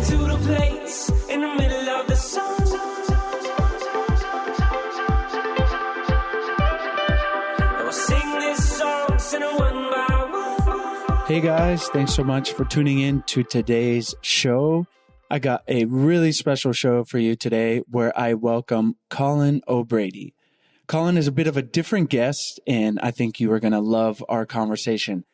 to the place in the middle of the sun. And we'll sing this song, sing it one by one. Hey guys, thanks so much for tuning in to today's show. I got a really special show for you today where I welcome Colin O'Brady. Colin is a bit of a different guest, and I think you are going to love our conversation.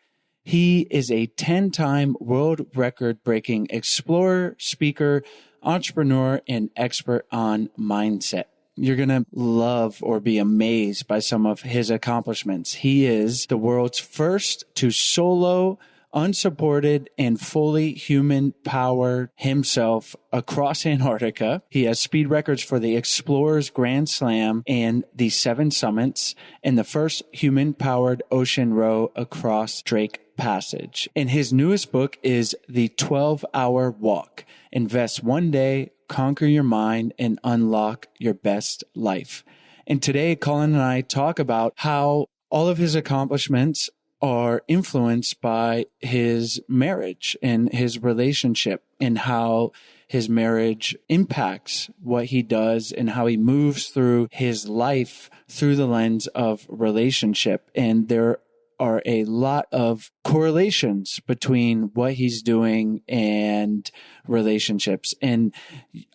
He is a 10-time world record-breaking explorer, speaker, entrepreneur, and expert on mindset. You're going to love or be amazed by some of his accomplishments. He is the world's first to solo, unsupported, and fully human-powered himself across Antarctica. He has speed records for the Explorers Grand Slam and the 7 Summits, and the first human-powered ocean row across Drake Passage. And his newest book is The 12-Hour Walk. Invest one day, conquer your mind, and unlock your best life. And today, Colin and I talk about how all of his accomplishments are influenced by his marriage and his relationship, and how his marriage impacts what he does and how he moves through his life through the lens of relationship. And there are a lot of correlations between what he's doing and relationships. And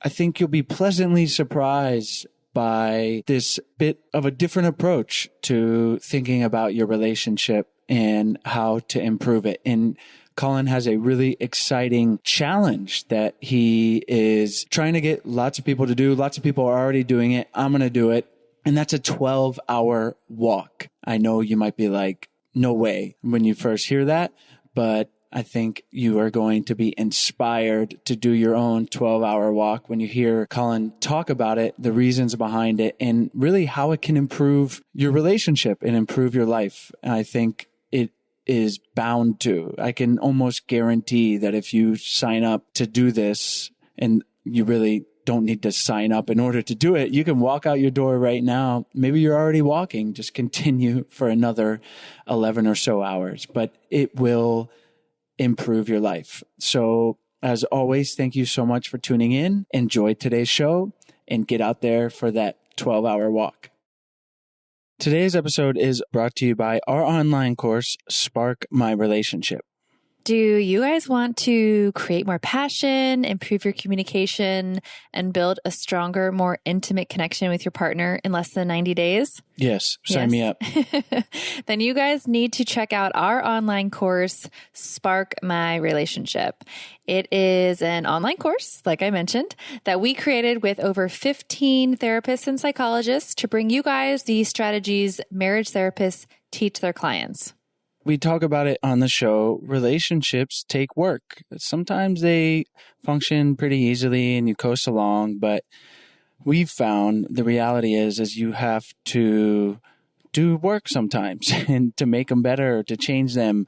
I think you'll be pleasantly surprised by this bit of a different approach to thinking about your relationship and how to improve it. And Colin has a really exciting challenge that he is trying to get lots of people to do. Lots of people are already doing it. I'm going to do it. And that's a 12-hour walk. I know you might be like, no way when you first hear that, but I think you are going to be inspired to do your own 12-hour walk when you hear Colin talk about it, the reasons behind it, and really how it can improve your relationship and improve your life. And I think it is bound to. I can almost guarantee that if you sign up to do this, and you really don't need to sign up in order to do it, you can walk out your door right now. Maybe you're already walking. Just continue for another 11 or so hours, but it will improve your life. So as always, thank you so much for tuning in. Enjoy today's show and get out there for that 12-hour walk. Today's episode is brought to you by our online course, Spark My Relationship. Do you guys want to create more passion, improve your communication, and build a stronger, more intimate connection with your partner in less than 90 days? Yes, sign me up. Then you guys need to check out our online course, Spark My Relationship. It is an online course, like I mentioned, that we created with over 15 therapists and psychologists to bring you guys the strategies marriage therapists teach their clients. We talk about it on the show. Relationships take work. Sometimes they function pretty easily and you coast along, but we've found the reality is you have to do work sometimes and to make them better, to change them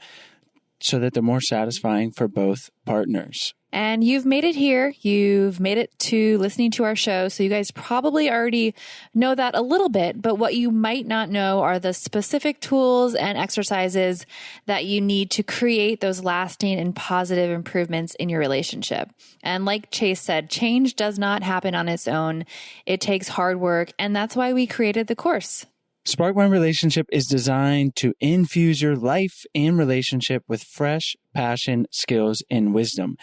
so that they're more satisfying for both partners. And you've made it here. You've made it to listening to our show. So you guys probably already know that a little bit, but what you might not know are the specific tools and exercises that you need to create those lasting and positive improvements in your relationship. And like Chase said, change does not happen on its own. It takes hard work. And that's why we created the course. Spark My Relationship is designed to infuse your life and relationship with fresh passion, skills, and wisdom.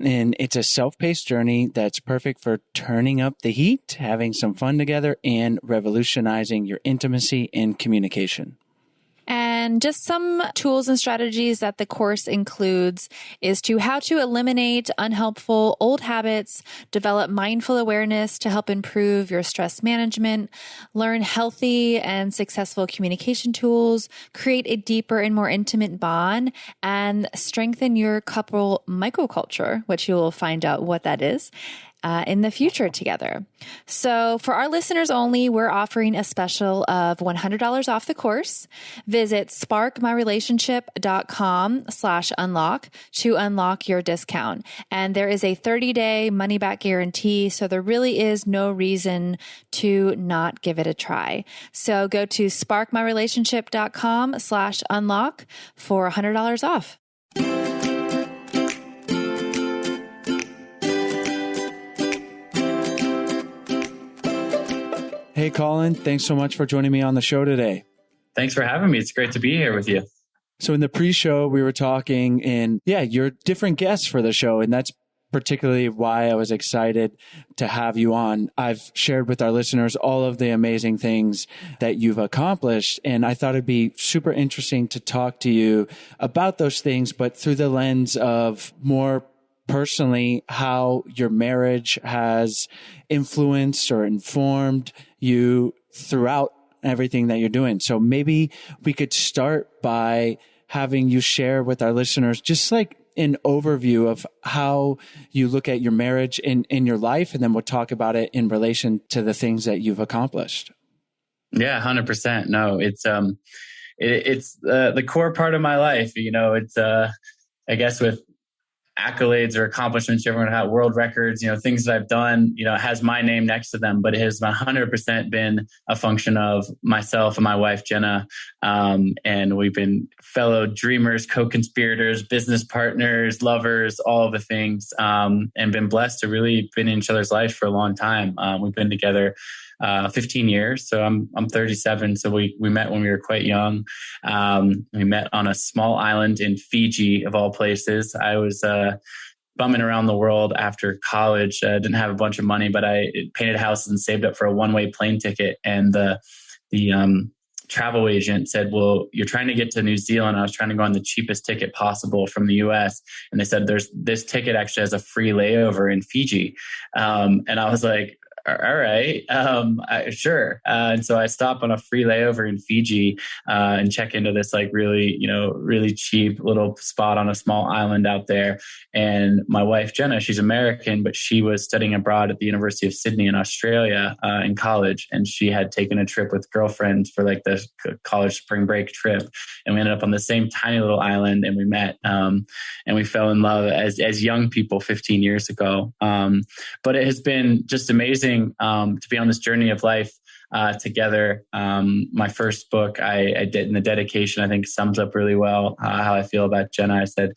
And it's a self-paced journey that's perfect for turning up the heat, having some fun together, and revolutionizing your intimacy and communication. And just some tools and strategies that the course includes is how to eliminate unhelpful old habits, develop mindful awareness to help improve your stress management, learn healthy and successful communication tools, create a deeper and more intimate bond, and strengthen your couple microculture, which you will find out what that is. In the future together. So for our listeners only, we're offering a special of $100 off the course. Visit sparkmyrelationship.com/unlock to unlock your discount. And there is a 30-day money-back guarantee. So there really is no reason to not give it a try. So go to sparkmyrelationship.com/unlock for $100 off. Hey, Colin, thanks so much for joining me on the show today. Thanks for having me. It's great to be here with you. So in the pre-show, we were talking and you're different guests for the show. And that's particularly why I was excited to have you on. I've shared with our listeners all of the amazing things that you've accomplished. And I thought it'd be super interesting to talk to you about those things, but through the lens of more personally, how your marriage has influenced or informed you throughout everything that you're doing. So maybe we could start by having you share with our listeners just like an overview of how you look at your marriage in your life, and then we'll talk about it in relation to the things that you've accomplished. Yeah, 100%. No, it's the core part of my life. It's I guess with accolades or accomplishments, everyone have world records, things that I've done, it has my name next to them, but it has 100% been a function of myself and my wife, Jenna. And we've been fellow dreamers, co-conspirators, business partners, lovers, all of the things, and been blessed to really been in each other's lives for a long time. We've been together 15 years. So I'm 37. So we met when we were quite young. We met on a small island in Fiji, of all places. I was bumming around the world after college. Didn't have a bunch of money, but I painted houses and saved up for a one-way plane ticket. And the travel agent said, well, you're trying to get to New Zealand. I was trying to go on the cheapest ticket possible from the US. And they said, this ticket actually has a free layover in Fiji. And I was like, all right, sure. And so I stop on a free layover in Fiji and check into this like really cheap little spot on a small island out there. And my wife, Jenna, she's American, but she was studying abroad at the University of Sydney in Australia in college. And she had taken a trip with girlfriends for like the college spring break trip. And we ended up on the same tiny little island, and we met and we fell in love as young people 15 years ago. But it has been just amazing to be on this journey of life together. My first book I did in the dedication, I think sums up really well how I feel about Jenna. I said,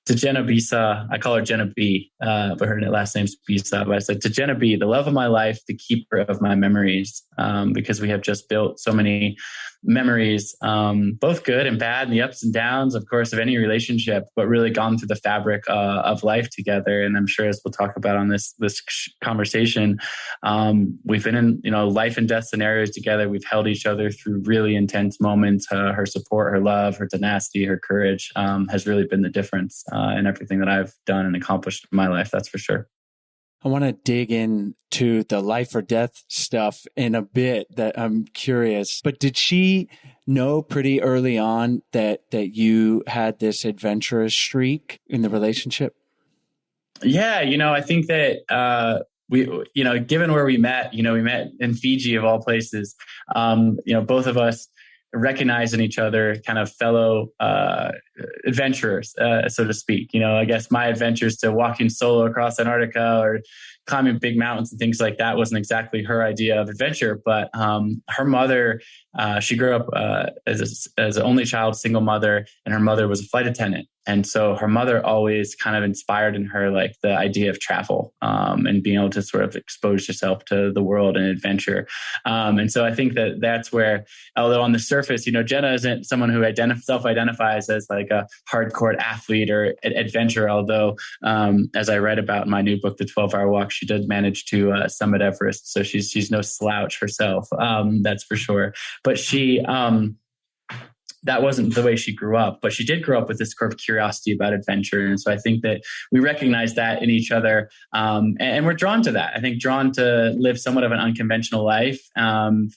to Jenna Bisa, I call her Jenna B, but her last name's Bisa. But I said, to Jenna B, the love of my life, the keeper of my memories, because we have just built so many memories, both good and bad, and the ups and downs, of course, of any relationship, but really gone through the fabric of life together. And I'm sure, as we'll talk about on this conversation, we've been in life and death scenarios together. We've held each other through really intense moments. Her support, her love, her tenacity, her courage has really been the difference in everything that I've done and accomplished in my life. That's for sure. I want to dig into the life or death stuff in a bit. That I'm curious, but did she know pretty early on that you had this adventurous streak in the relationship? Yeah, I think that we, given where we met, we met in Fiji of all places. Both of us recognize in each other kind of fellow adventurers, so to speak. I guess my adventures to walking solo across Antarctica or climbing big mountains and things like that wasn't exactly her idea of adventure. But her mother, she grew up as an only child, single mother, and her mother was a flight attendant. And so her mother always kind of inspired in her like the idea of travel and being able to sort of expose yourself to the world and adventure. And so I think that that's where, although on the surface, Jenna isn't someone who self-identifies as like a hardcore athlete or adventurer, although as I read about in my new book, The 12-Hour Walk, she did manage to summit Everest. So she's no slouch herself, that's for sure. But she... that wasn't the way she grew up, but she did grow up with this sort of curiosity about adventure. And so I think that we recognize that in each other. And we're drawn to that. I think drawn to live somewhat of an unconventional life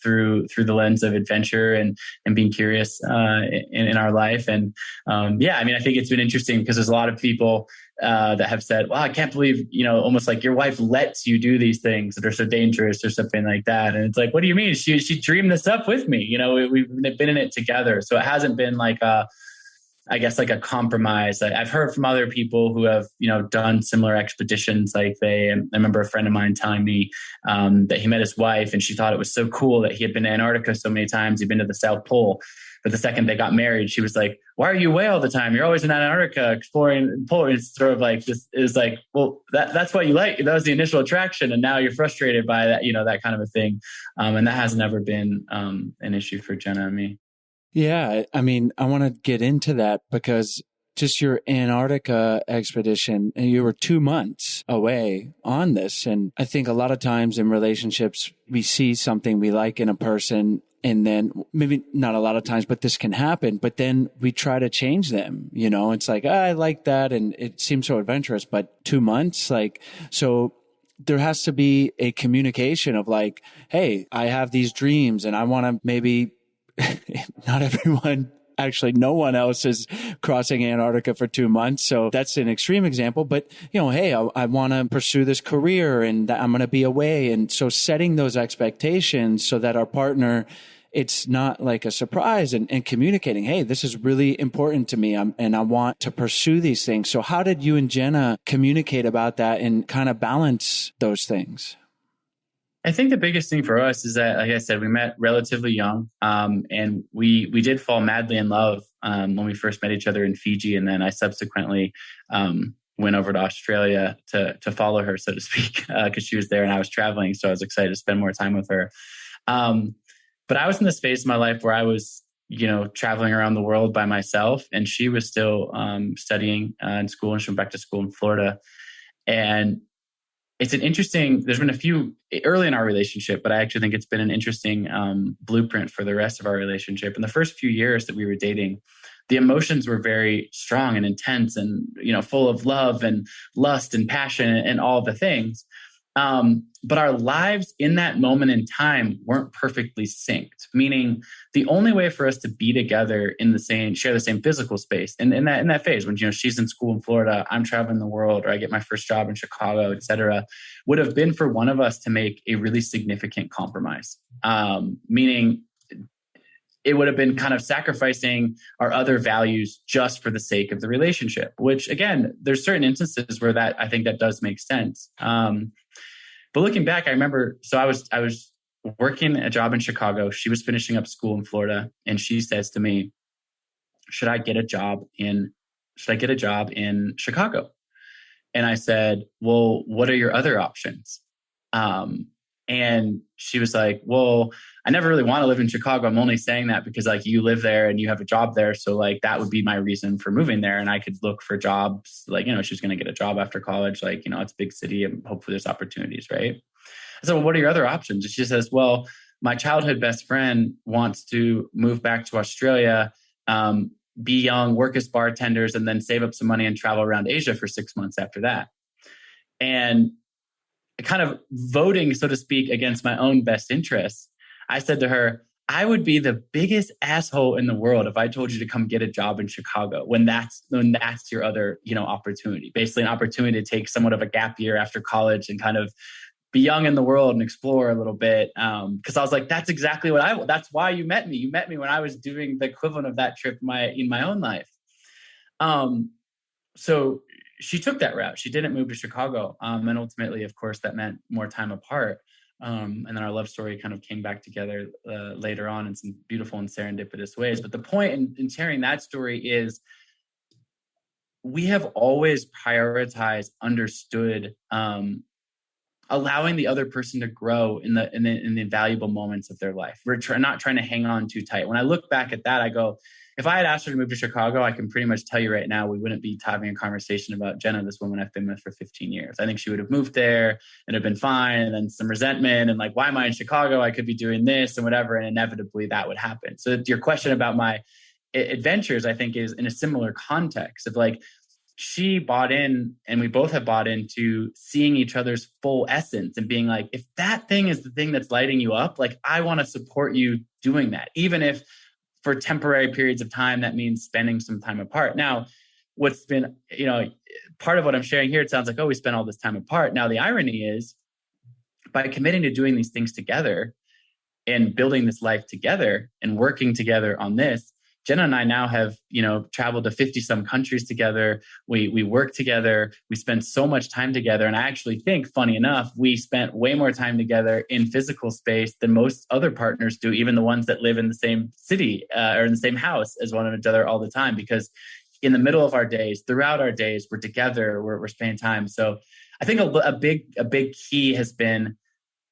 through the lens of adventure and being curious in our life. And I think it's been interesting because there's a lot of people that have said, wow, I can't believe, almost like your wife lets you do these things that are so dangerous or something like that. And it's like, what do you mean? She dreamed this up with me. We've been in it together. So it hasn't been like I guess like a compromise. I've heard from other people who have, done similar expeditions. I remember a friend of mine telling me that he met his wife and she thought it was so cool that he had been to Antarctica so many times. He'd been to the South Pole. But the second they got married, she was like, "Why are you away all the time? You're always in Antarctica exploring polar." It's sort of like this is like, well, that's what you like. That was the initial attraction. And now you're frustrated by that, that kind of a thing. And that has never been an issue for Jenna and me. Yeah. I mean, I want to get into that because just your Antarctica expedition, and you were 2 months away on this. And I think a lot of times in relationships, we see something we like in a person, and then maybe not a lot of times, but this can happen. But then we try to change them. It's like, I like that. And it seems so adventurous, but 2 months, so there has to be a communication of like, hey, I have these dreams and I want to maybe not everyone, actually no one else is crossing Antarctica for 2 months. So that's an extreme example, but hey, I want to pursue this career and I'm going to be away. And so setting those expectations so that our partner, it's not like a surprise, and communicating, hey, this is really important to me and I want to pursue these things. So how did you and Jenna communicate about that and kind of balance those things? I think the biggest thing for us is that, like I said, we met relatively young, and we did fall madly in love when we first met each other in Fiji, and then I subsequently went over to Australia to follow her, so to speak, because she was there and I was traveling, so I was excited to spend more time with her. But I was in this phase of my life where I was, traveling around the world by myself, and she was still studying in school, and she went back to school in Florida, and there's been a few early in our relationship, but I actually think it's been an interesting blueprint for the rest of our relationship. In the first few years that we were dating, the emotions were very strong and intense and, full of love and lust and passion and all the things. But our lives in that moment in time weren't perfectly synced, meaning the only way for us to be together share the same physical space. And in that phase when, she's in school in Florida, I'm traveling the world, or I get my first job in Chicago, et cetera, would have been for one of us to make a really significant compromise. Meaning it would have been kind of sacrificing our other values just for the sake of the relationship, which again, there's certain instances where I think that does make sense. But looking back, I remember, so I was working a job in Chicago. She was finishing up school in Florida, and she says to me, should I get a job in Chicago? And I said, well, what are your other options? And she was like, well, I never really want to live in Chicago. I'm only saying that because you live there and you have a job there. So that would be my reason for moving there. And I could look for jobs, she was going to get a job after college. It's a big city and hopefully there's opportunities, right? I said, well, what are your other options? And she says, well, my childhood best friend wants to move back to Australia, be young, work as bartenders, and then save up some money and travel around Asia for 6 months after that. And kind of voting, so to speak, against my own best interests, I said to her, I would be the biggest asshole in the world if I told you to come get a job in Chicago when that's your other, opportunity. Basically, an opportunity to take somewhat of a gap year after college and kind of be young in the world and explore a little bit. Because I was like, that's exactly that's why you met me. You met me when I was doing the equivalent of that trip in my own life. So she took that route. She didn't move to Chicago. And ultimately, of course, that meant more time apart. And then our love story kind of came back together later on in some beautiful and serendipitous ways. But the point in sharing that story is we have always prioritized, understood, allowing the other person to grow in the valuable moments of their life. We're not trying to hang on too tight. When I look back at that, I go, if I had asked her to move to Chicago, I can pretty much tell you right now, we wouldn't be having a conversation about Jenna, this woman I've been with for 15 years. I think she would have moved there and have been fine. And then some resentment and why am I in Chicago? I could be doing this and whatever. And inevitably that would happen. So your question about my adventures, I think, is in a similar context of she bought in, and we both have bought into seeing each other's full essence and being like, if that thing is the thing that's lighting you up, I want to support you doing that, even if for temporary periods of time, that means spending some time apart. Now, what's been, part of what I'm sharing here, it sounds like, oh, we spent all this time apart. Now, the irony is by committing to doing these things together and building this life together and working together on this, Jenna and I now have, traveled to 50 some countries together. We work together. We spend so much time together. And I actually think, funny enough, we spent way more time together in physical space than most other partners do, even the ones that live in the same city or in the same house as one another all the time, because in the middle of our days, throughout our days, we're together, we're spending time. So I think a big key has been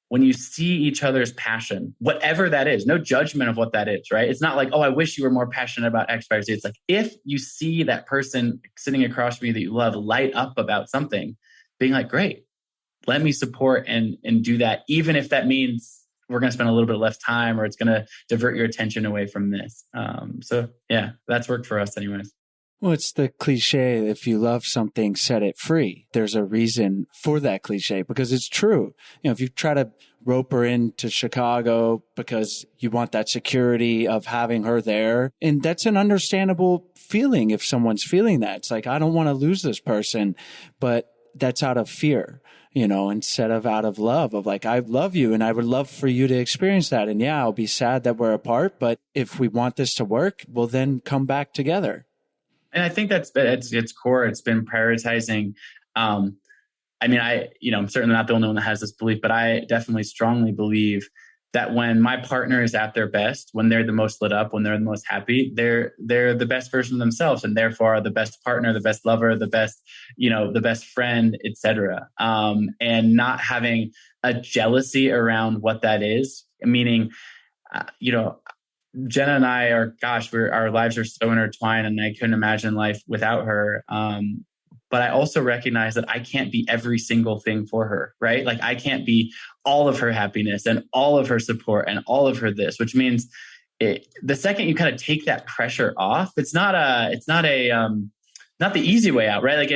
when you see each other's passion, whatever that is, no judgment of what that is, right? It's not like, oh, I wish you were more passionate about X, Y, or Z. It's like, if you see that person sitting across from you that you love light up about something, being like, great, let me support and do that, even if that means we're going to spend a little bit less time or it's going to divert your attention away from this. So yeah, that's worked for us anyways. Well, it's the cliche, if you love something, set it free. There's a reason for that cliche because it's true. If you try to rope her into Chicago because you want that security of having her there, and that's an understandable feeling if someone's feeling that. It's like, I don't want to lose this person, but that's out of fear, instead of out of love of like, I love you and I would love for you to experience that. And yeah, I'll be sad that we're apart, but if we want this to work, we'll then come back together. And I think that's its core. It's been prioritizing. I'm certainly not the only one that has this belief, but I definitely strongly believe that when my partner is at their best, when they're the most lit up, when they're the most happy, they're the best version of themselves, and therefore are the best partner, the best lover, the best friend, etc. And not having a jealousy around what that is, meaning, Jenna and I our lives are so intertwined, and I couldn't imagine life without her. But I also recognize that I can't be every single thing for her, right? Like I can't be all of her happiness and all of her support and all of her this, which means the second you kind of take that pressure off, it's not the easy way out, right? Like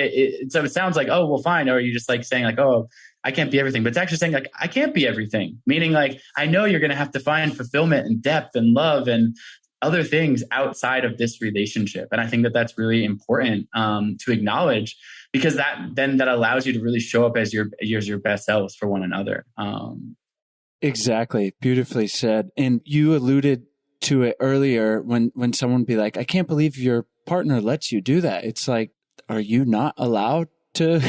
so it sounds like, oh, well, fine. Or you just like saying like, oh, I can't be everything, but it's actually saying like, I can't be everything. Meaning like, I know you're going to have to find fulfillment and depth and love and other things outside of this relationship. And I think that that's really important to acknowledge, because that allows you to really show up as your best selves for one another. Exactly. Beautifully said. And you alluded to it earlier when someone be like, I can't believe your partner lets you do that. It's like, are you not allowed to,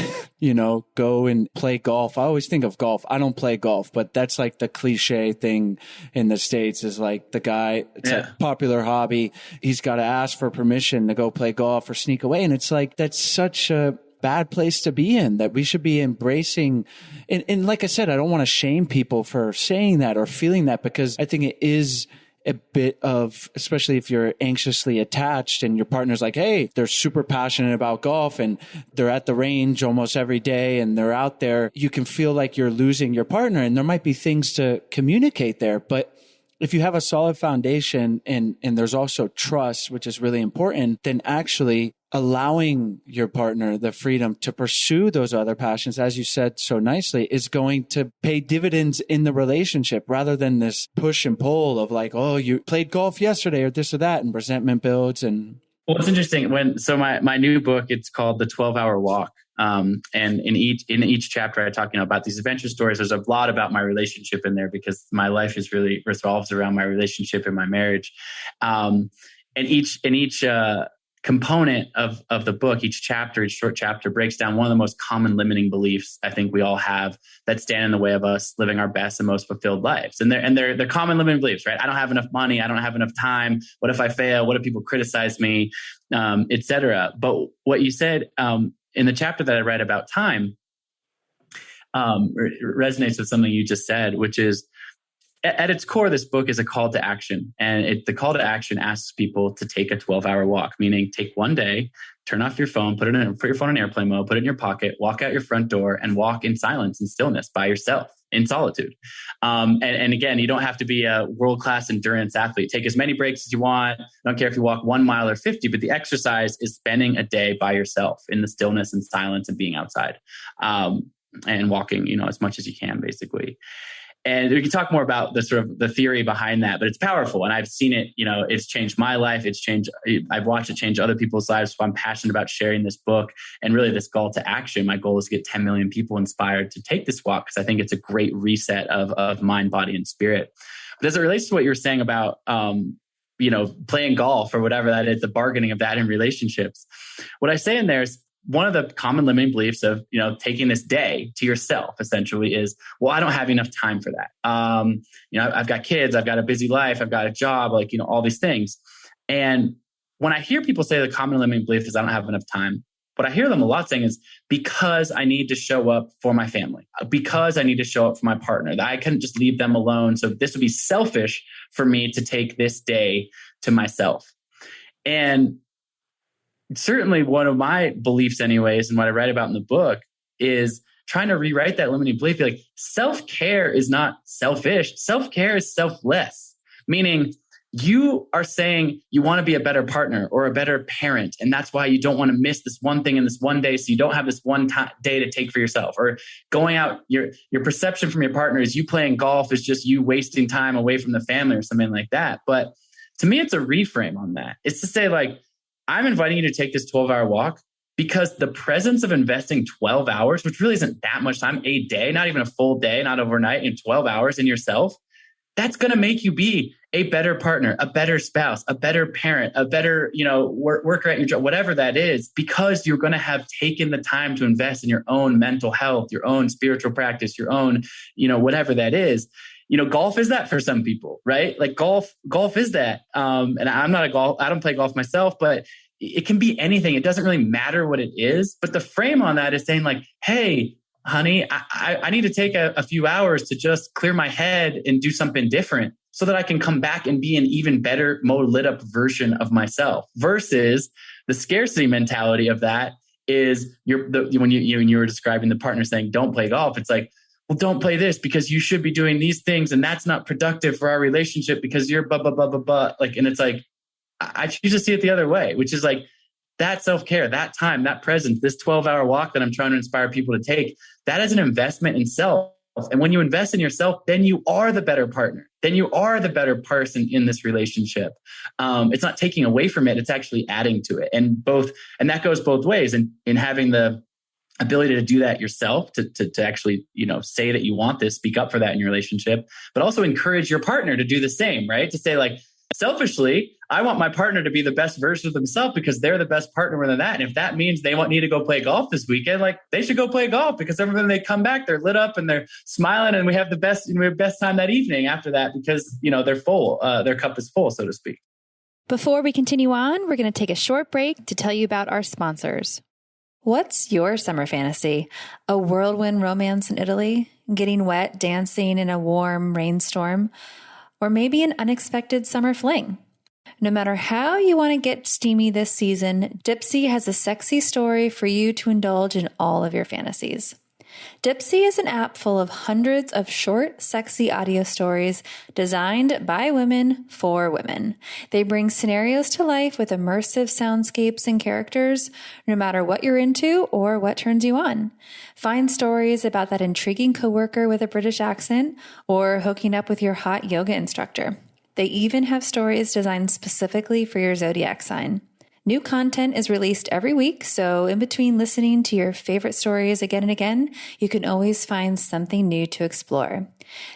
go and play golf? I always think of golf. I don't play golf, but that's like the cliche thing in the States is like the guy, it's a popular hobby. He's got to ask for permission to go play golf or sneak away. And it's like, that's such a bad place to be in, that we should be embracing. And like I said, I don't want to shame people for saying that or feeling that, because I think it is a bit of, especially if you're anxiously attached and your partner's like, hey, they're super passionate about golf and they're at the range almost every day and they're out there, you can feel like you're losing your partner, and there might be things to communicate there. But if you have a solid foundation and there's also trust, which is really important, then actually allowing your partner the freedom to pursue those other passions, as you said so nicely, is going to pay dividends in the relationship rather than this push and pull of like, oh, you played golf yesterday or this or that, and resentment builds. And well, it's interesting my new book, it's called The 12-Hour Walk. And in each chapter I talk, about these adventure stories. There's a lot about my relationship in there because my life is really revolves around my relationship and my marriage. And each component of the book, each short chapter breaks down one of the most common limiting beliefs I think we all have that stand in the way of us living our best and most fulfilled lives. And they're common limiting beliefs, right? I don't have enough money. I don't have enough time. What if I fail? What if people criticize me? Etc. But what you said in the chapter that I read about time resonates with something you just said, which is, at its core, this book is a call to action. And the call to action asks people to take a 12-hour walk, meaning take one day, turn off your phone, put your phone in airplane mode, put it in your pocket, walk out your front door, and walk in silence and stillness by yourself in solitude. And again, you don't have to be a world-class endurance athlete. Take as many breaks as you want. I don't care if you walk 1 mile or 50, but the exercise is spending a day by yourself in the stillness and silence and being outside and walking, as much as you can, basically. And we can talk more about the sort of the theory behind that, but it's powerful. And I've seen it, it's changed my life. I've watched it change other people's lives. So I'm passionate about sharing this book and really this call to action. My goal is to get 10 million people inspired to take this walk, because I think it's a great reset of mind, body, and spirit. But as it relates to what you were saying about playing golf or whatever that is, the bargaining of that in relationships. What I say in there is one of the common limiting beliefs of, taking this day to yourself essentially is, well, I don't have enough time for that. I've got kids, I've got a busy life, I've got a job, all these things. And when I hear people say the common limiting belief is I don't have enough time, what I hear them a lot saying is because I need to show up for my family, because I need to show up for my partner, that I couldn't just leave them alone. So this would be selfish for me to take this day to myself. And certainly one of my beliefs anyways, and what I write about in the book is trying to rewrite that limiting belief. Like self-care is not selfish. Self-care is selfless, meaning you are saying you want to be a better partner or a better parent. And that's why you don't want to miss this one thing in this one day. So you don't have this one day to take for yourself, or going out. Your perception from your partner is you playing golf is just you wasting time away from the family or something like that. But to me, it's a reframe on that. It's to say I'm inviting you to take this 12-hour walk because the presence of investing 12 hours, which really isn't that much time, a day, not even a full day, not overnight, in 12 hours in yourself, that's going to make you be a better partner, a better spouse, a better parent, a better, worker at your job, whatever that is, because you're going to have taken the time to invest in your own mental health, your own spiritual practice, your own, whatever that is. Golf is that for some people, right? Like golf is that. And I don't play golf myself, but it can be anything. It doesn't really matter what it is. But the frame on that is saying hey, honey, I need to take a few hours to just clear my head and do something different so that I can come back and be an even better, more lit up version of myself, versus the scarcity mentality of that is when you were describing the partner saying, don't play golf. It's like, well, don't play this because you should be doing these things. And that's not productive for our relationship because you're blah, blah, blah, blah, blah. And it's like, I choose to see it the other way, which is that self-care, that time, that presence, this 12-hour walk that I'm trying to inspire people to take, that is an investment in self. And when you invest in yourself, then you are the better partner. Then you are the better person in this relationship. It's not taking away from it. It's actually adding to it. And that goes both ways. And in having the ability to do that yourself, to actually, say that you want this, speak up for that in your relationship, but also encourage your partner to do the same, right? To say selfishly, I want my partner to be the best version of themselves because they're the best partner than that. And if that means they need to go play golf this weekend, they should go play golf because every time they come back, they're lit up and they're smiling and we have the best time that evening after that because, they're full, their cup is full, so to speak. Before we continue on, we're going to take a short break to tell you about our sponsors. What's your summer fantasy? A whirlwind romance in Italy? Getting wet, dancing in a warm rainstorm? Or maybe an unexpected summer fling? No matter how you want to get steamy this season, Dipsea has a sexy story for you to indulge in all of your fantasies. Dipsea is an app full of hundreds of short, sexy audio stories designed by women for women. They bring scenarios to life with immersive soundscapes and characters, no matter what you're into or what turns you on. Find stories about that intriguing coworker with a British accent or hooking up with your hot yoga instructor. They even have stories designed specifically for your zodiac sign. New content is released every week, so in between listening to your favorite stories again and again, you can always find something new to explore.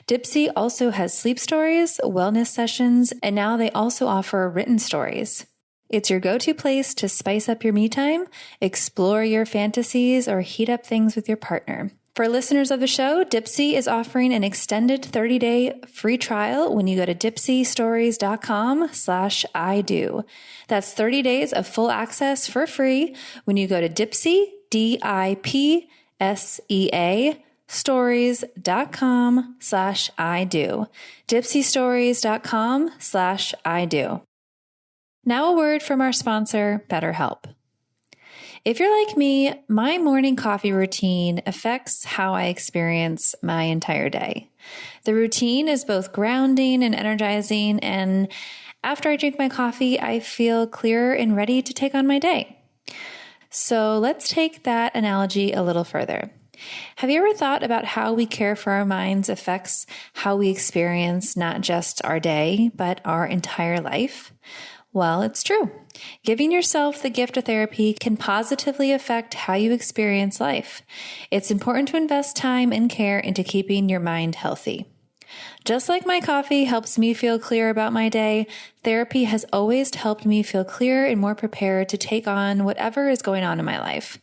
Dipsea also has sleep stories, wellness sessions, and now they also offer written stories. It's your go-to place to spice up your me time, explore your fantasies, or heat up things with your partner. For listeners of the show, Dipsea is offering an extended 30-day free trial when you go to dipseastories.com/ido. That's 30 days of full access for free when you go to Dipsea, DIPSEA, stories.com/ido. Dipseastories.com/ido. Now a word from our sponsor, BetterHelp. If you're like me, my morning coffee routine affects how I experience my entire day. The routine is both grounding and energizing, and after I drink my coffee, I feel clearer and ready to take on my day. So let's take that analogy a little further. Have you ever thought about how we care for our minds affects how we experience not just our day, but our entire life? Well, it's true. Giving yourself the gift of therapy can positively affect how you experience life. It's important to invest time and care into keeping your mind healthy. Just like my coffee helps me feel clear about my day, therapy has always helped me feel clear and more prepared to take on whatever is going on in my life.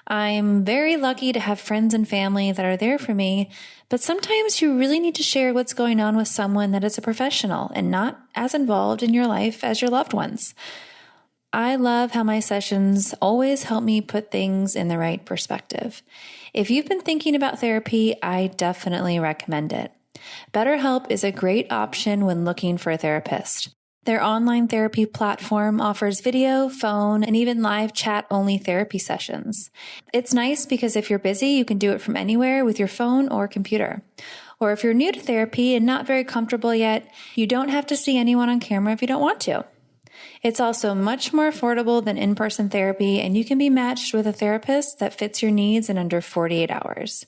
I'm very lucky to have friends and family that are there for me, but sometimes you really need to share what's going on with someone that is a professional and not as involved in your life as your loved ones. I love how my sessions always help me put things in the right perspective. If you've been thinking about therapy, I definitely recommend it. BetterHelp is a great option when looking for a therapist. Their online therapy platform offers video, phone, and even live chat-only therapy sessions. It's nice because if you're busy, you can do it from anywhere with your phone or computer. Or if you're new to therapy and not very comfortable yet, you don't have to see anyone on camera if you don't want to. It's also much more affordable than in-person therapy, and you can be matched with a therapist that fits your needs in under 48 hours.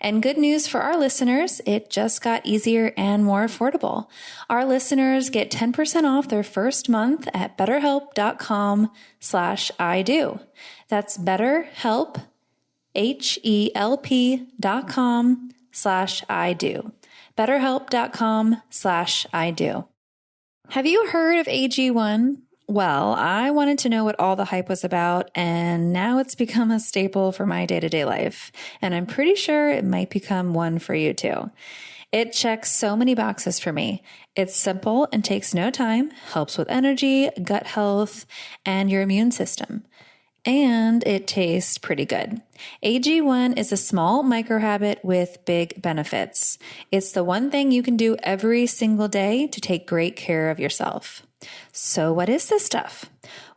And good news for our listeners, it just got easier and more affordable. Our listeners get 10% off their first month at betterhelp.com/ido. That's BetterHelp, HELP.com/ido. BetterHelp.com/ido. Have you heard of AG1? Well, I wanted to know what all the hype was about, and now it's become a staple for my day-to-day life, and I'm pretty sure it might become one for you too. It checks so many boxes for me. It's simple and takes no time, helps with energy, gut health, and your immune system. And it tastes pretty good. AG1 is a small micro habit with big benefits. It's the one thing you can do every single day to take great care of yourself. So what is this stuff?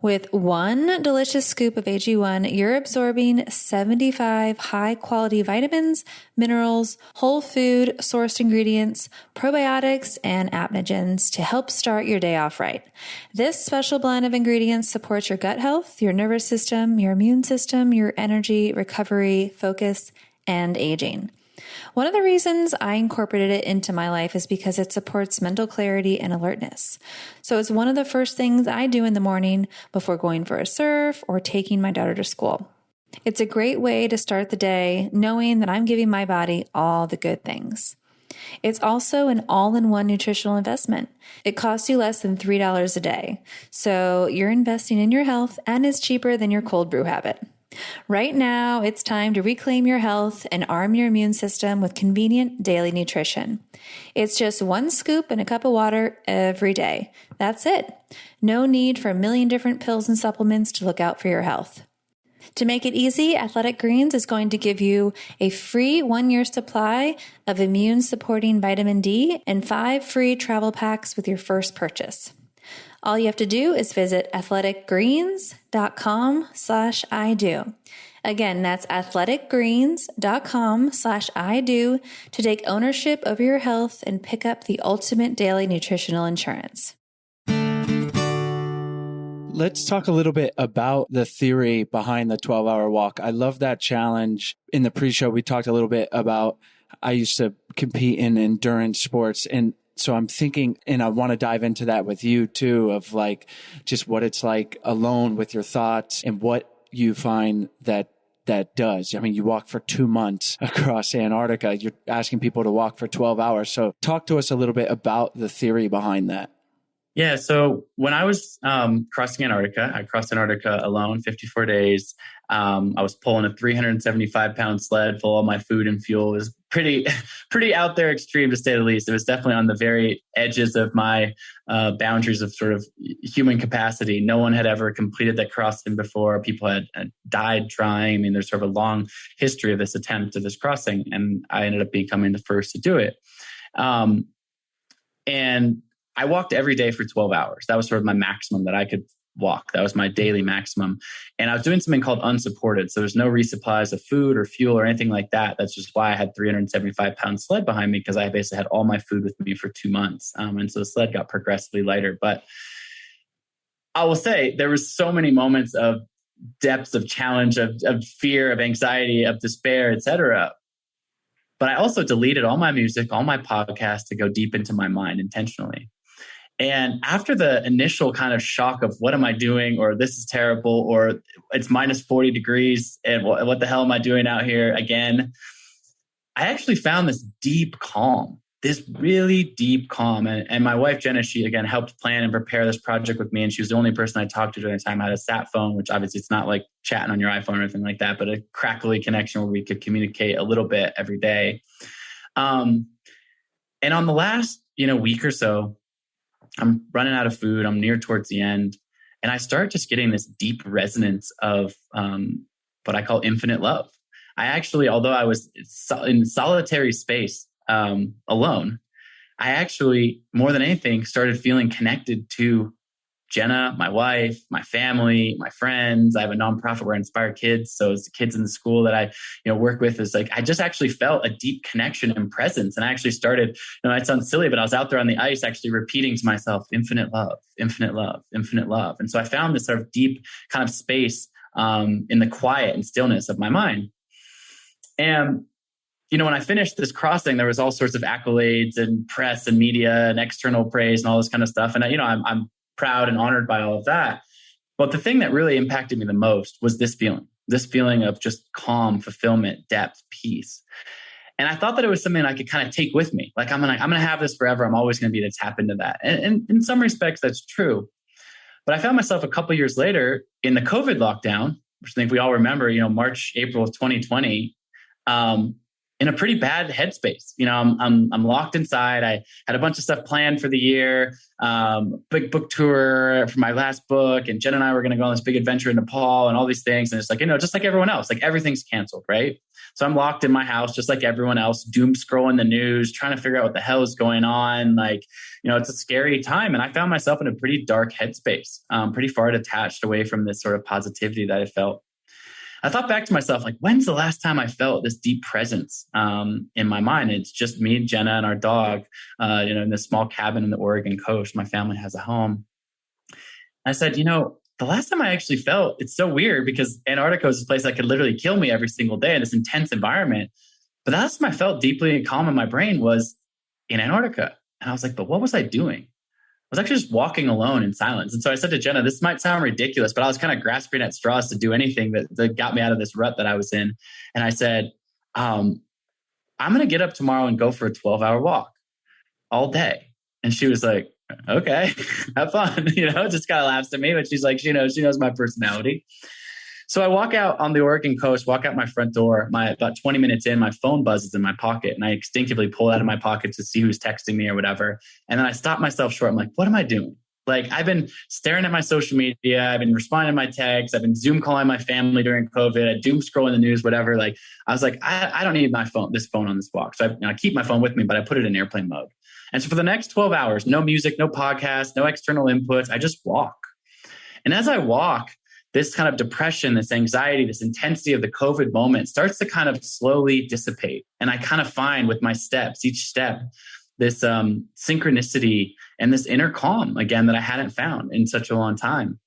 With one delicious scoop of AG1, you're absorbing 75 high-quality vitamins, minerals, whole food sourced ingredients, probiotics, and adaptogens to help start your day off right. This special blend of ingredients supports your gut health, your nervous system, your immune system, your energy, recovery, focus, and aging. One of the reasons I incorporated it into my life is because it supports mental clarity and alertness. So it's one of the first things I do in the morning before going for a surf or taking my daughter to school. It's a great way to start the day knowing that I'm giving my body all the good things. It's also an all-in-one nutritional investment. It costs you less than $3 a day. So you're investing in your health and is cheaper than your cold brew habit. Right now, it's time to reclaim your health and arm your immune system with convenient daily nutrition. It's just one scoop in a cup of water every day. That's it. No need for a million different pills and supplements to look out for your health. To make it easy, Athletic Greens is going to give you a free 1-year supply of immune-supporting vitamin D and 5 free travel packs with your first purchase. All you have to do is visit athleticgreens.com/ido. Again, that's athleticgreens.com/ido to take ownership over your health and pick up the ultimate daily nutritional insurance. Let's talk a little bit about the theory behind the 12-hour walk. I love that challenge. In the pre-show, we talked a little bit about I used to compete in endurance sports, and so I'm thinking, and I want to dive into that with you too, of like just what it's like alone with your thoughts and what you find that does. I mean, you walk for 2 months across Antarctica. You're asking people to walk for 12 hours. So talk to us a little bit about the theory behind that. Yeah. So when I was crossing Antarctica, I crossed Antarctica alone, 54 days. I was pulling a 375-pound sled full of my food and fuel. It was pretty out there extreme, to say the least. It was definitely on the very edges of my boundaries of sort of human capacity. No one had ever completed that crossing before. People had died trying. I mean, there's sort of a long history of this attempt of this crossing, and I ended up becoming the first to do it. And I walked every day for 12 hours. That was sort of my maximum that I could walk. That was my daily maximum. And I was doing something called unsupported. So there's no resupplies of food or fuel or anything like that. That's just why I had 375-pound sled behind me, because I basically had all my food with me for 2 months. And so the sled got progressively lighter. But I will say there was so many moments of depths of challenge, of fear, of anxiety, of despair, etc. But I also deleted all my music, all my podcasts to go deep into my mind intentionally. And after the initial kind of shock of what am I doing, or this is terrible, or it's minus 40 degrees and what the hell am I doing out here again? I actually found this deep calm. this really deep calm. And my wife, Jenna, she again helped plan and prepare this project with me. And she was the only person I talked to during the time. I had a sat phone, which obviously it's not like chatting on your iPhone or anything like that, but a crackly connection where we could communicate a little bit every day. And on the last, week or so, I'm running out of food. I'm near towards the end. And I start just getting this deep resonance of what I call infinite love. I actually, although I was in solitary space, alone, I actually, more than anything, started feeling connected to Jenna, my wife, my family, my friends. I have a nonprofit where I inspire kids. So it's the kids in the school that I, work with. Is like, I just actually felt a deep connection and presence. And I actually started, it sounds silly, but I was out there on the ice actually repeating to myself, infinite love, infinite love, infinite love. And so I found this sort of deep kind of space in the quiet and stillness of my mind. And when I finished this crossing, there was all sorts of accolades and press and media and external praise and all this kind of stuff. And, I'm proud and honored by all of that. But the thing that really impacted me the most was this feeling of just calm, fulfillment, depth, peace. And I thought that it was something I could kind of take with me. Like, I'm going to have this forever. I'm always going to be able to tap into that. And in some respects, that's true. But I found myself a couple of years later in the COVID lockdown, which I think we all remember, March, April of 2020, in a pretty bad headspace. I'm locked inside. I had a bunch of stuff planned for the year, big book tour for my last book. And Jen and I were going to go on this big adventure in Nepal and all these things. And it's like, just like everyone else, like everything's canceled, right? So I'm locked in my house, just like everyone else, doom scrolling the news, trying to figure out what the hell is going on. Like, it's a scary time. And I found myself in a pretty dark headspace, pretty far detached away from this sort of positivity that I felt. I thought back to myself, like, when's the last time I felt this deep presence in my mind? It's just me and Jenna and our dog, in this small cabin in the Oregon coast. My family has a home. I said, the last time I actually felt, it's so weird because Antarctica is a place that could literally kill me every single day in this intense environment. But the last time I felt deeply calm in my brain was in Antarctica. And I was like, but what was I doing? I was actually just walking alone in silence. And so I said to Jenna, this might sound ridiculous, but I was kind of grasping at straws to do anything that got me out of this rut that I was in. And I said, I'm going to get up tomorrow and go for a 12-hour walk all day. And she was like, okay, have fun. Just kind of laughs at me, but she's like, she knows my personality. So I walk out on the Oregon coast, walk out my front door. About 20 minutes in, my phone buzzes in my pocket, and I instinctively pull it out of my pocket to see who's texting me or whatever. And then I stop myself short. I'm like, what am I doing? Like, I've been staring at my social media. I've been responding to my texts. I've been Zoom calling my family during COVID. I doom scrolling the news, whatever. Like, I was like, I don't need this phone on this walk. So I keep my phone with me, but I put it in airplane mode. And so for the next 12 hours, no music, no podcast, no external inputs. I just walk. And as I walk, this kind of depression, this anxiety, this intensity of the COVID moment starts to kind of slowly dissipate. And I kind of find with my steps, each step, this synchronicity and this inner calm, again, that I hadn't found in such a long time.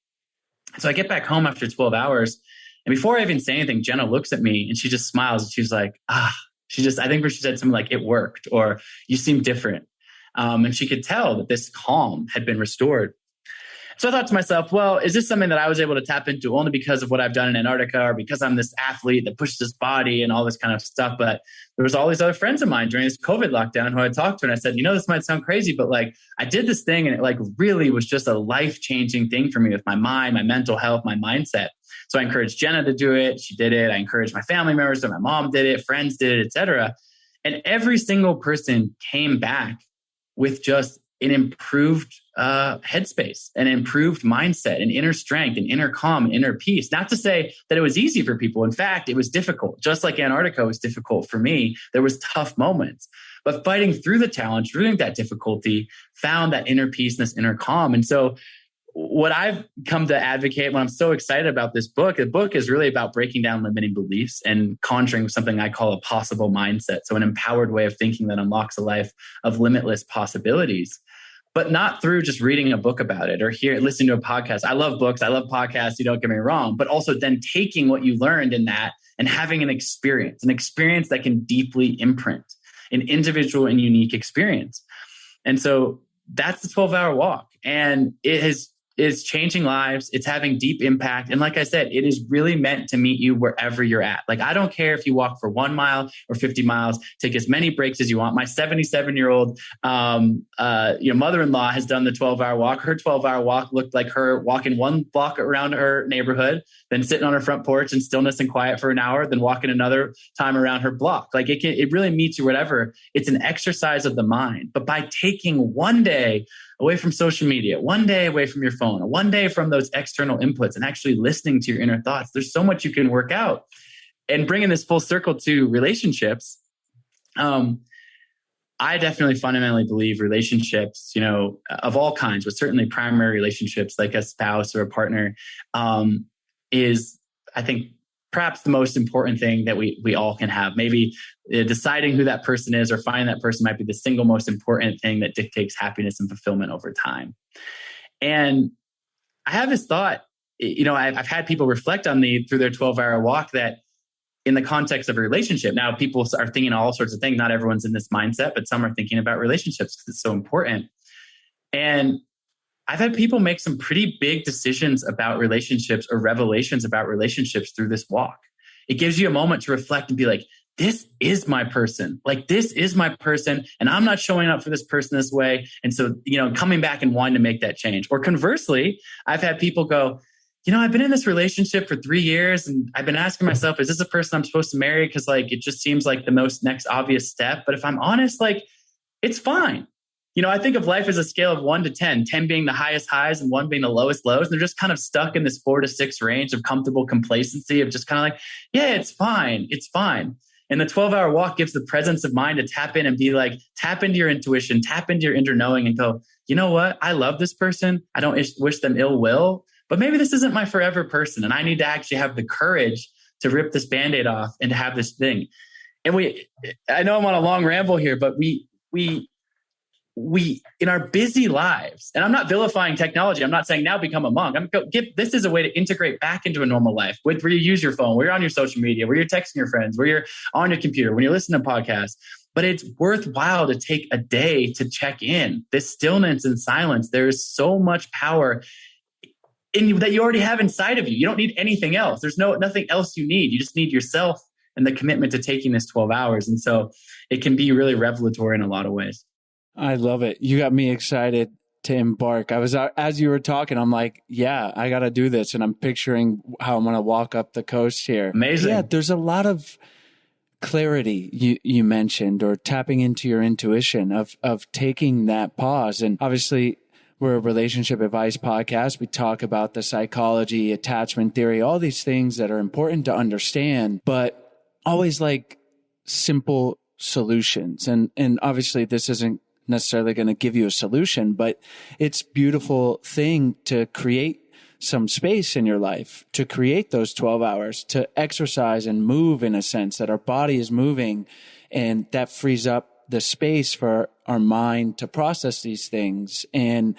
So I get back home after 12 hours. And before I even say anything, Jenna looks at me and she just smiles. And she's like, I think she said something like, it worked, or you seem different. And she could tell that this calm had been restored. So I thought to myself, well, is this something that I was able to tap into only because of what I've done in Antarctica, or because I'm this athlete that pushes his body and all this kind of stuff? But there was all these other friends of mine during this COVID lockdown who I talked to, and I said, this might sound crazy, but like, I did this thing and it like really was just a life-changing thing for me with my mind, my mental health, my mindset. So I encouraged Jenna to do it. She did it. I encouraged my family members. So my mom did it, friends did it, etc. And every single person came back with just an improved headspace, an improved mindset, an inner strength, an inner calm, an inner peace. Not to say that it was easy for people. In fact, it was difficult. Just like Antarctica was difficult for me, there was tough moments. But fighting through the challenge, through that difficulty, found that inner peace and this inner calm. And so what I've come to advocate when I'm so excited about this book, the book is really about breaking down limiting beliefs and conjuring something I call a possible mindset. So an empowered way of thinking that unlocks a life of limitless possibilities. But not through just reading a book about it or listening to a podcast. I love books. I love podcasts. You don't get me wrong. But also then taking what you learned in that and having an experience that can deeply imprint, an individual and unique experience. And so that's the 12-hour walk. And it has is changing lives. It's having deep impact. And like I said, it is really meant to meet you wherever you're at. Like, I don't care if you walk for 1 mile or 50 miles, take as many breaks as you want. My 77-year-old mother-in-law has done the 12-hour walk. Her 12-hour walk looked like her walking 1 block around her neighborhood, then sitting on her front porch in stillness and quiet for an hour, then walking another time around her block. Like, it really meets you whatever. It's an exercise of the mind. But by taking 1 day away from social media, 1 day away from your phone, 1 day from those external inputs, and actually listening to your inner thoughts, there's so much you can work out. And bringing this full circle to relationships, I definitely fundamentally believe relationships, of all kinds, but certainly primary relationships like a spouse or a partner, is, I think, perhaps the most important thing that we all can have. Maybe deciding who that person is or finding that person might be the single most important thing that dictates happiness and fulfillment over time. And I have this thought, I've had people reflect on through their 12-hour walk, that in the context of a relationship, now people are thinking all sorts of things. Not everyone's in this mindset, but some are thinking about relationships because it's so important. And I've had people make some pretty big decisions about relationships or revelations about relationships through this walk. It gives you a moment to reflect and be like, this is my person. Like, this is my person, and I'm not showing up for this person this way. And so, coming back and wanting to make that change. Or conversely, I've had people go, I've been in this relationship for 3 years, and I've been asking myself, is this a person I'm supposed to marry? Because it just seems like the next obvious step. But if I'm honest, it's fine. I think of life as a scale of 1 to 10, 10 being the highest highs and 1 being the lowest lows. And they're just kind of stuck in this 4 to 6 range of comfortable complacency of just kind of like, yeah, it's fine. It's fine. And the 12-hour walk gives the presence of mind to tap in and be like, tap into your intuition, tap into your inner knowing and go, you know what? I love this person. I don't wish them ill will, but maybe this isn't my forever person. And I need to actually have the courage to rip this Band-Aid off and to have this thing. And I know I'm on a long ramble here, but we in our busy lives, and I'm not vilifying technology. I'm not saying now become a monk. This is a way to integrate back into a normal life where you use your phone, where you're on your social media, where you're texting your friends, where you're on your computer, when you're listening to podcasts. But it's worthwhile to take a day to check in. This stillness and silence, there is so much power in you that you already have inside of you. You don't need anything else. There's nothing else you need. You just need yourself and the commitment to taking this 12 hours. And so it can be really revelatory in a lot of ways. I love it. You got me excited to embark. As you were talking, I'm like, yeah, I got to do this. And I'm picturing how I'm going to walk up the coast here. Amazing. Yeah, there's a lot of clarity you mentioned, or tapping into your intuition of taking that pause. And obviously, we're a relationship advice podcast. We talk about the psychology, attachment theory, all these things that are important to understand, but always like simple solutions. And obviously, this isn't necessarily going to give you a solution, but it's a beautiful thing to create some space in your life, to create those 12 hours, to exercise and move in a sense that our body is moving, and that frees up the space for our mind to process these things. And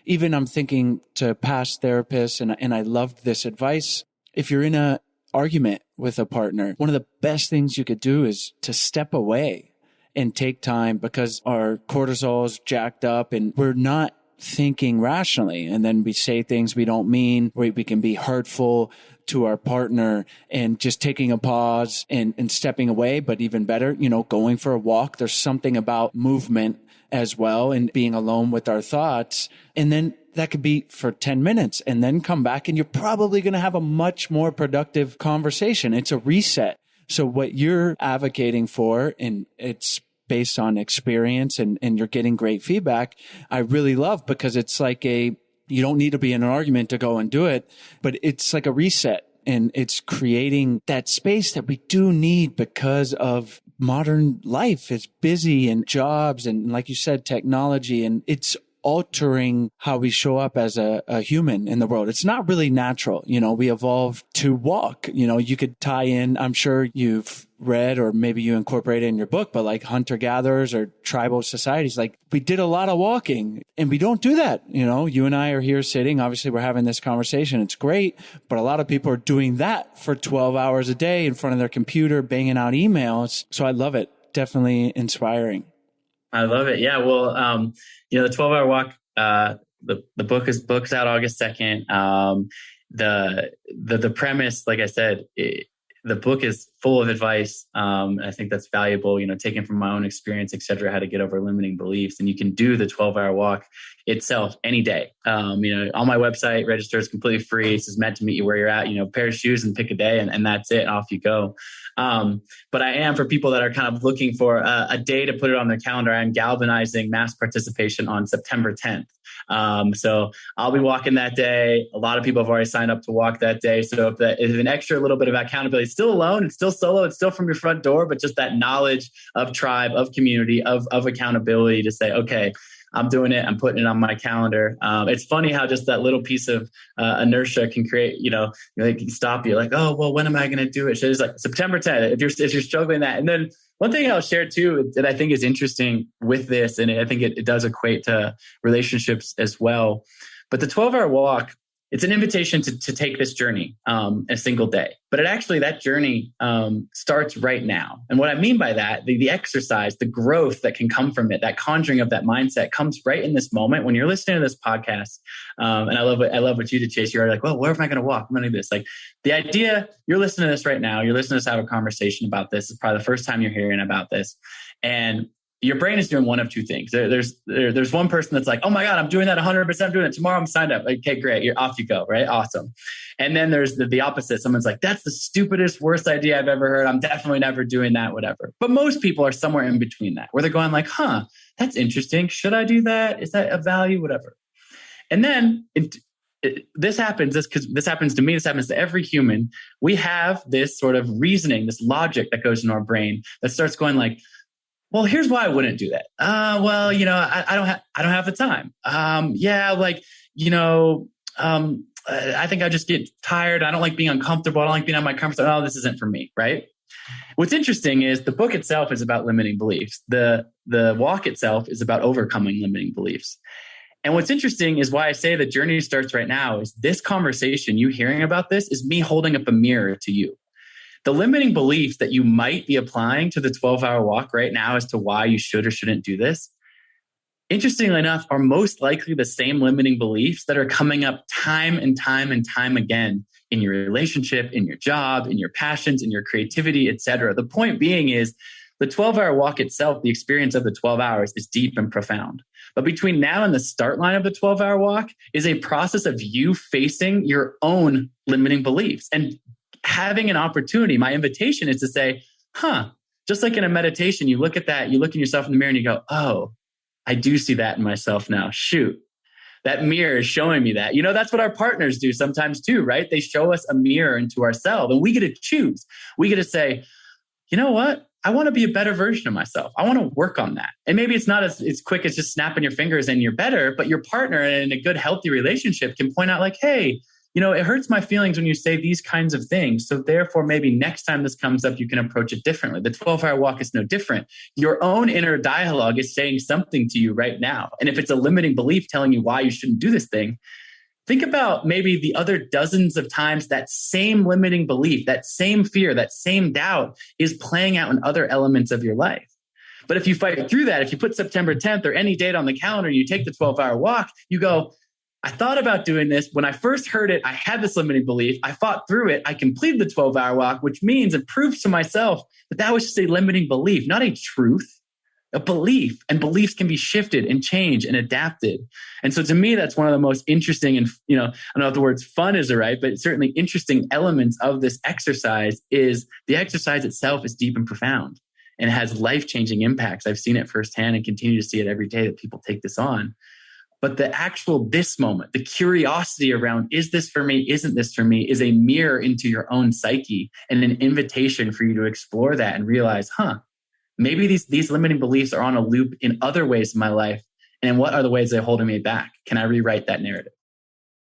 even I'm thinking to past therapists, and I loved this advice. If you're in a argument with a partner, one of the best things you could do is to step away and take time, because our cortisol is jacked up and we're not thinking rationally. And then we say things we don't mean, where we can be hurtful to our partner, and just taking a pause and stepping away. But even better, going for a walk. There's something about movement as well, and being alone with our thoughts. And then that could be for 10 minutes and then come back, and you're probably going to have a much more productive conversation. It's a reset. So what you're advocating for, and it's based on experience and you're getting great feedback, I really love, because it's like you don't need to be in an argument to go and do it, but it's like a reset, and it's creating that space that we do need because of modern life. It's busy, and jobs, and like you said, technology, and it's altering how we show up as a human in the world. It's not really natural. We evolved to walk. You could tie in, I'm sure you've read, or maybe you incorporate it in your book, but like hunter-gatherers or tribal societies, like we did a lot of walking, and we don't do that. You and I are here sitting, obviously we're having this conversation. It's great, but a lot of people are doing that for 12 hours a day in front of their computer, banging out emails. So I love it. Definitely inspiring. I love it. Yeah. Well, the 12-hour walk, the book's out August 2nd. The premise, like I said, the book is full of advice. I think that's valuable, taken from my own experience, et cetera, how to get over limiting beliefs. And you can do the 12-hour walk itself any day. On my website, register is completely free. This is meant to meet you where you're at, pair of shoes and pick a day and that's it. Off you go. But I am, for people that are kind of looking for a day to put it on their calendar, I'm galvanizing mass participation on September 10th. So I'll be walking that day. A lot of people have already signed up to walk that day. So if that is an extra little bit of accountability, it's still alone, it's still solo, it's still from your front door, but just that knowledge of tribe, of community, of accountability to say, okay, I'm doing it. I'm putting it on my calendar. It's funny how just that little piece of inertia can create, can stop you. Like, oh, well, when am I going to do it? So it's like September 10th. If you're struggling that, and then one thing I'll share too that I think is interesting with this, and I think it does equate to relationships as well. But the 12-hour walk, it's an invitation to take this journey a single day. But that journey starts right now. And what I mean by that, the exercise, the growth that can come from it, that conjuring of that mindset comes right in this moment when you're listening to this podcast. And I love what you did, Chase. You're like, well, where am I going to walk? I'm going to do this. Like the idea, you're listening to this right now. You're listening to us have a conversation about this. It's probably the first time you're hearing about this. And your brain is doing one of two things. There's one person that's like, oh my God, I'm doing that 100%. I'm doing it tomorrow. I'm signed up. Okay, great. You're off you go. Right. Awesome. And then there's the opposite. Someone's like, that's the stupidest, worst idea I've ever heard. I'm definitely never doing that, whatever. But most people are somewhere in between that, where they're going like, that's interesting. Should I do that? Is that a value? Whatever. And then this happens to me. This happens to every human. We have this sort of reasoning, this logic that goes in our brain that starts going like, well, here's why I wouldn't do that. I don't have the time. I think I just get tired. I don't like being uncomfortable. I don't like being on my comfort zone. Oh, this isn't for me, right? What's interesting is the book itself is about limiting beliefs. The walk itself is about overcoming limiting beliefs. And what's interesting is why I say the journey starts right now is this conversation, you hearing about this, is me holding up a mirror to you. The limiting beliefs that you might be applying to the 12-hour walk right now as to why you should or shouldn't do this, interestingly enough, are most likely the same limiting beliefs that are coming up time and time and time again in your relationship, in your job, in your passions, in your creativity, etc. The point being is the 12-hour walk itself, the experience of the 12 hours is deep and profound. But between now and the start line of the 12-hour walk is a process of you facing your own limiting beliefs and having an opportunity. My invitation is to say, just like in a meditation, you look at that, you look in yourself in the mirror and you go, oh, I do see that in myself now. Shoot, that mirror is showing me that. That's what our partners do sometimes too, right? They show us a mirror into ourselves and we get to choose. We get to say, you know what? I want to be a better version of myself. I want to work on that. And maybe it's not as quick as just snapping your fingers and you're better, but your partner in a good, healthy relationship can point out like, hey, it hurts my feelings when you say these kinds of things. So therefore, maybe next time this comes up, you can approach it differently. The 12-hour walk is no different. Your own inner dialogue is saying something to you right now. And if it's a limiting belief telling you why you shouldn't do this thing, think about maybe the other dozens of times that same limiting belief, that same fear, that same doubt is playing out in other elements of your life. But if you fight through that, if you put September 10th or any date on the calendar and you take the 12-hour walk, you go, I thought about doing this. When I first heard it, I had this limiting belief. I fought through it. I completed the 12-hour walk, which means it proves to myself that that was just a limiting belief, not a truth, a belief. And beliefs can be shifted and changed and adapted. And so to me, that's one of the most interesting and, I don't know if the words fun is right, but certainly interesting elements of this exercise is the exercise itself is deep and profound and it has life-changing impacts. I've seen it firsthand and continue to see it every day that people take this on. But the actual this moment, the curiosity around, is this for me? Isn't this for me? Is a mirror into your own psyche and an invitation for you to explore that and realize, maybe these limiting beliefs are on a loop in other ways in my life. And what are the ways they're holding me back? Can I rewrite that narrative?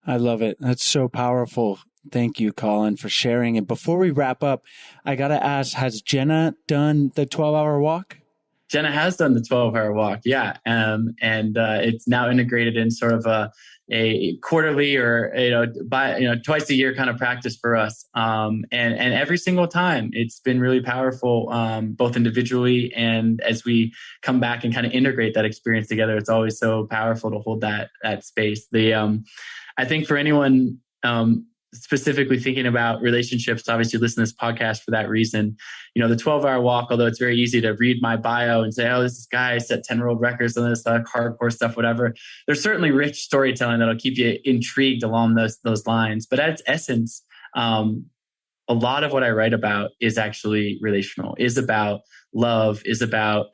I love it. That's so powerful. Thank you, Colin, for sharing. And before we wrap up, I got to ask, has Jenna done the 12-hour walk? Jenna has done the 12-hour walk, yeah. And it's now integrated in sort of a quarterly or twice a year kind of practice for us. And every single time it's been really powerful, both individually and as we come back and kind of integrate that experience together. It's always so powerful to hold that space. I think for anyone specifically thinking about relationships, obviously listen to this podcast for that reason. The 12-hour walk, although it's very easy to read my bio and say, oh, this guy set 10 world records on this hardcore stuff, whatever. There's certainly rich storytelling that'll keep you intrigued along those lines. But at its essence, a lot of what I write about is actually relational, is about love, is about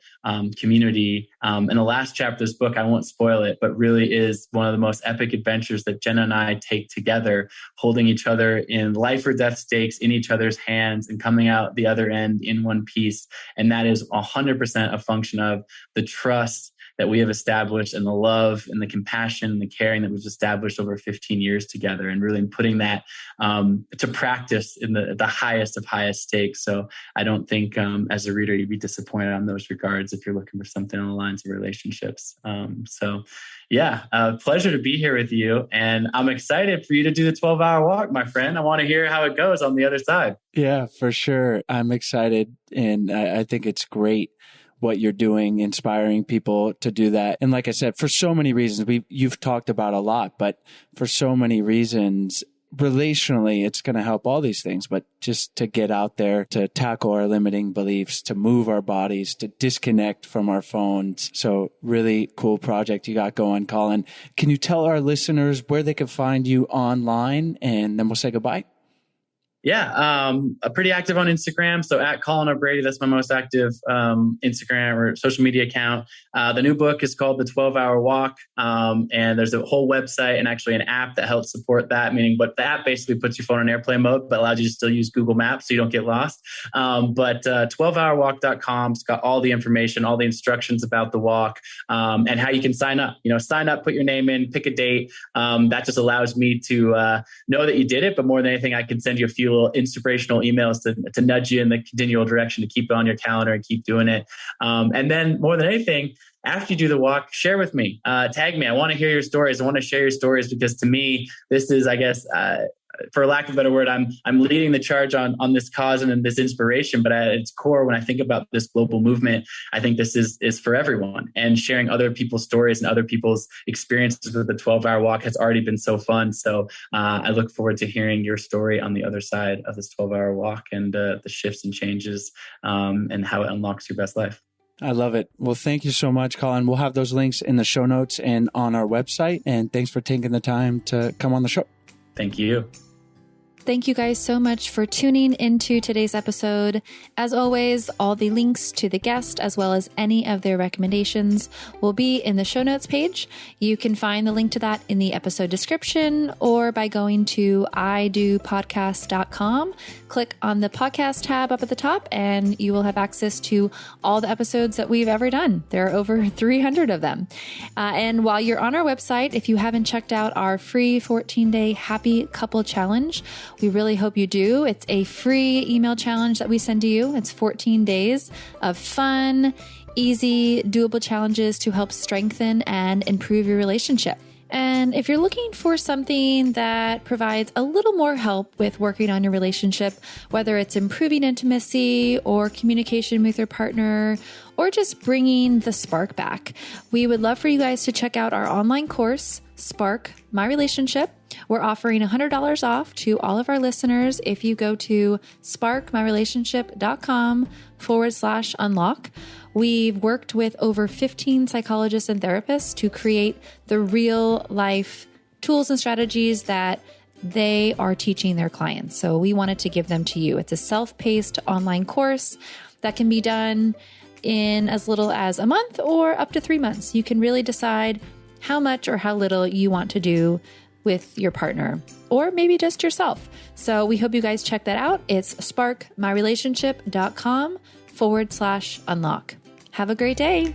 community. And the last chapter of this book, I won't spoil it, but really is one of the most epic adventures that Jenna and I take together, holding each other in life or death stakes in each other's hands and coming out the other end in one piece. And that is 100% a function of the trust that we have established and the love and the compassion and the caring that we've established over 15 years together, and really putting that to practice in the highest of highest stakes. So I don't think as a reader, you'd be disappointed on those regards if you're looking for something on the lines of relationships. Pleasure to be here with you. And I'm excited for you to do the 12-hour walk, my friend. I want to hear how it goes on the other side. Yeah, for sure. I'm excited. And I think it's great what you're doing, inspiring people to do that. And like I said, for so many reasons, you've talked about a lot, but for so many reasons, relationally, it's going to help all these things, but just to get out there, to tackle our limiting beliefs, to move our bodies, to disconnect from our phones. So really cool project you got going, Colin. Can you tell our listeners where they can find you online, and then we'll say goodbye? Yeah, I'm pretty active on Instagram. So at Colin O'Brady, that's my most active Instagram or social media account. The new book is called The 12-Hour Walk. And there's a whole website and actually an app that helps support that, meaning the app basically puts your phone in airplane mode, but allows you to still use Google Maps so you don't get lost. But 12hourwalk.com, it's got all the information, all the instructions about the walk, and how you can sign up. Sign up, put your name in, pick a date. That just allows me to know that you did it. But more than anything, I can send you a few little inspirational emails to nudge you in the continual direction to keep it on your calendar and keep doing it. And then more than anything, after you do the walk, share with me, tag me. I want to hear your stories. I want to share your stories because to me, this is, I guess, for lack of a better word, I'm leading the charge on this cause and this inspiration. But at its core, when I think about this global movement, I think this is for everyone. And sharing other people's stories and other people's experiences with the 12-hour walk has already been so fun. So I look forward to hearing your story on the other side of this 12-hour walk and the shifts and changes and how it unlocks your best life. I love it. Well, thank you so much, Colin. We'll have those links in the show notes and on our website. And thanks for taking the time to come on the show. Thank you. Thank you guys so much for tuning into today's episode. As always, all the links to the guest, as well as any of their recommendations, will be in the show notes page. You can find the link to that in the episode description or by going to idopodcast.com. Click on the podcast tab up at the top and you will have access to all the episodes that we've ever done. There are over 300 of them. And while you're on our website, if you haven't checked out our free 14-day happy couple challenge, we really hope you do. It's a free email challenge that we send to you. It's 14 days of fun, easy, doable challenges to help strengthen and improve your relationship. And if you're looking for something that provides a little more help with working on your relationship, whether it's improving intimacy or communication with your partner, or just bringing the spark back, we would love for you guys to check out our online course, Spark My Relationship. We're offering $100 off to all of our listeners if you go to sparkmyrelationship.com/unlock. We've worked with over 15 psychologists and therapists to create the real life tools and strategies that they are teaching their clients. So we wanted to give them to you. It's a self-paced online course that can be done in as little as a month or up to 3 months. You can really decide how much or how little you want to do with your partner, or maybe just yourself. So we hope you guys check that out. It's sparkmyrelationship.com/unlock. Have a great day.